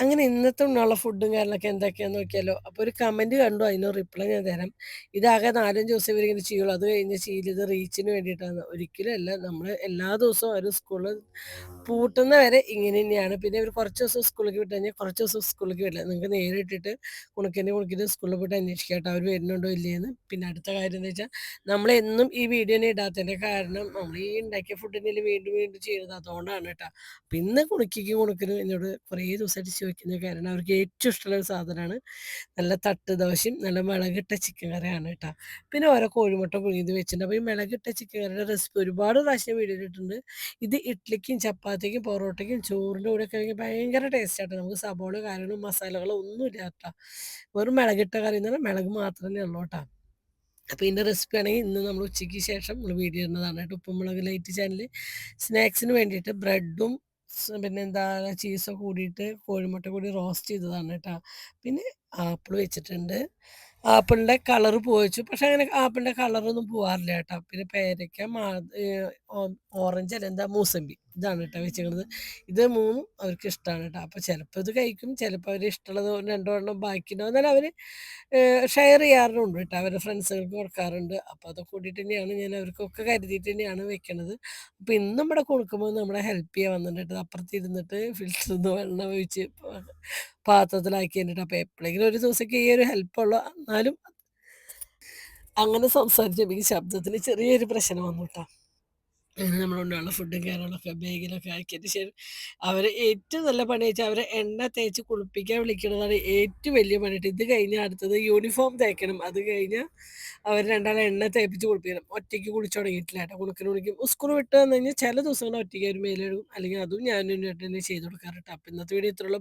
അങ്ങനെ ഇന്നത്തെ ഉള്ള ഫുഡും കാര്യങ്ങളൊക്കെ എന്തൊക്കെയാന്ന് നോക്കിയാലോ? അപ്പൊ ഒരു കമന്റ് കണ്ടു. അതിന് റിപ്ലൈ ഞാൻ തരാം. ഇതാകെ 4, 5 ദിവസം ഇവരിങ്ങനെ ചെയ്യുള്ളൂ. അത് കഴിഞ്ഞ് ചെയ്യല് റീച്ചിന് വേണ്ടിയിട്ടാണ്. ഒരിക്കലും അല്ല. നമ്മള് എല്ലാ ദിവസവും ഒരു സ്കൂള് പൂട്ടുന്ന വരെ ഇങ്ങനെ തന്നെയാണ്. പിന്നെ ഒരു കുറച്ച് ദിവസം സ്കൂളിലേക്ക് വിട്ട് കഴിഞ്ഞാൽ കുറച്ച് ദിവസം സ്കൂളിലേക്ക് വിടില്ല. നിങ്ങൾക്ക് നേരിട്ടിട്ട് കുണുക്കിന് സ്കൂളിൽ പോയിട്ട് അന്വേഷിക്കാം കേട്ടോ. അവർ വരുന്നുണ്ടോ ഇല്ലേന്ന്. പിന്നെ അടുത്ത കാര്യം എന്ന് വെച്ചാൽ നമ്മളെന്നും ഈ വീഡിയോനെ ഇടാത്തതിന്റെ കാരണം നമ്മൾ ഈ ഉണ്ടാക്കിയ ഫുഡിനെല്ലാം വീണ്ടും വീണ്ടും ചെയ്യുന്നത് അതുകൊണ്ടാണ് കേട്ടോ. പിന്നെ കുണുക്കിനും എന്നോട് കുറേ ദിവസമായിട്ട് ചോദിക്കുന്ന കാരണം അവർക്ക് ഏറ്റവും ഇഷ്ടമുള്ള ഒരു സാധനമാണ് നല്ല തട്ട് ദോശയും നല്ല മുളകിട്ട ചിക്കൻ കറിയാണ് കേട്ടോ. പിന്നെ ഓരോ കോഴിമുട്ട പുഴുങ്ങിയത് വെച്ചിട്ടുണ്ട്. അപ്പോൾ ഈ മുളകിട്ട ചിക്കൻ കറിയുടെ റെസിപ്പി ഒരുപാട് പ്രാവശ്യം വീഡിയോ ഇട്ടിട്ടുണ്ട്. ഇത് ഇഡ്ഡലിക്കും ചപ്പാത്തിക്കും പൊറോട്ടയ്ക്കും ചോറിൻ്റെ കൂടെ ഒക്കെ ആണെങ്കിൽ ഭയങ്കര ടേസ്റ്റ് ആട്ടോ. നമുക്ക് സബോള കാര്യങ്ങളും മസാലകളോ ഒന്നും ഇല്ല കേട്ടോ. വെറും മിളകിട്ട കറി എന്ന് പറഞ്ഞാൽ മിളക് മാത്രമേ ഉള്ളൂ കേട്ടോ. അപ്പോൾ ഇതിൻ്റെ റെസിപ്പി ആണെങ്കിൽ ഇന്ന് നമ്മൾ ഉച്ചയ്ക്ക് ശേഷം നമ്മൾ വീഡിയോ ഇടുന്നതാണ് കേട്ടോ. ഉപ്പും മുളക് ലൈറ്റ് ചാനൽ സ്നാക്സിന് വേണ്ടിയിട്ട് ബ്രെഡും പിന്നെന്താ ചീസൊക്കെ കൂടിയിട്ട് കോഴിമുട്ട കൂടി റോസ്റ്റ് ചെയ്തതാണ് കേട്ടോ. പിന്നെ ആപ്പിൾ വെച്ചിട്ടുണ്ട്. ആപ്പിളിൻ്റെ കളറ് പോയിച്ചു. പക്ഷെ അങ്ങനെ ആപ്പിളിൻ്റെ കളറൊന്നും പോവാറില്ല കേട്ടോ. പിന്നെ പേരയ്ക്ക, ഓറഞ്ച് അല്ല എന്താ മൂസമ്പി ഇതാണ് കേട്ടോ വെച്ചിരിക്കുന്നത്. ഇത് 3ഉം അവർക്ക് ഇഷ്ടമാണ് കേട്ടോ. അപ്പോൾ ചിലപ്പോൾ ഇത് കഴിക്കും, ചിലപ്പോൾ അവർ ഇഷ്ടമുള്ളത് 2 എണ്ണം ബാക്കിയുണ്ടാവും. എന്നാലും അവർ ഷെയർ ചെയ്യാറുണ്ട് കേട്ടോ. അവരുടെ ഫ്രണ്ട്സുകൾക്ക് കൊടുക്കാറുണ്ട്. അപ്പോൾ അതൊക്കെ കൂടിയിട്ട് തന്നെയാണ് ഞാൻ അവർക്കൊക്കെ കരുതിയിട്ട് തന്നെയാണ് വെക്കണത്. അപ്പോൾ ഇന്നും ഇവിടെ കൊടുക്കുമ്പോൾ നമ്മളെ ഹെൽപ്പ് ചെയ്യാൻ വന്നിട്ടുണ്ട്. അപ്പുറത്തിരുന്നിട്ട് ഫിൽറ്ററിൽ നിന്ന് വെള്ളം ഒഴിച്ച് പാത്രത്തിലാക്കി തന്നിട്ട്. അപ്പോൾ എപ്പോഴെങ്കിലും ഒരു ദിവസമൊക്കെ ഈ ഒരു ഹെൽപ്പുള്ളൂ. എന്നാലും അങ്ങനെ സംസാരിച്ചപ്പോൾ ഈ ശബ്ദത്തിന് ചെറിയൊരു പ്രശ്നം വന്നു കേട്ടോ. അങ്ങനെ നമ്മൾ കൊണ്ടുള്ള ഫുഡും കാര്യങ്ങളൊക്കെ ബാഗിലൊക്കെ ആക്കിയതിന് ശേഷം അവർ ഏറ്റവും നല്ല പണി വെച്ചാൽ അവരെ എണ്ണ തേച്ച് കുളിപ്പിക്കാൻ വിളിക്കുന്നതാണ് ഏറ്റവും വലിയ പണിയിട്ട്. ഇത് കഴിഞ്ഞാൽ അടുത്തത് യൂണിഫോം തേക്കണം. അത് കഴിഞ്ഞാൽ അവർ രണ്ടാളെ എണ്ണ തേപ്പിച്ച് കുളിപ്പിക്കണം. ഒറ്റയ്ക്ക് കുളിച്ച് തുടങ്ങിയിട്ടില്ല കേട്ടോ. കുളിക്കും. സ്കൂൾ വിട്ട് വന്നു കഴിഞ്ഞാൽ ചില ദിവസങ്ങൾ ഒറ്റയ്ക്ക് ഒരു മേലെഴുകും, അല്ലെങ്കിൽ അതും ഞാൻ തന്നെ ചെയ്ത് കൊടുക്കാറ് കേട്ടോ. അപ്പം ഇന്നത്തെ വീഡിയോ ഇത്രയുള്ള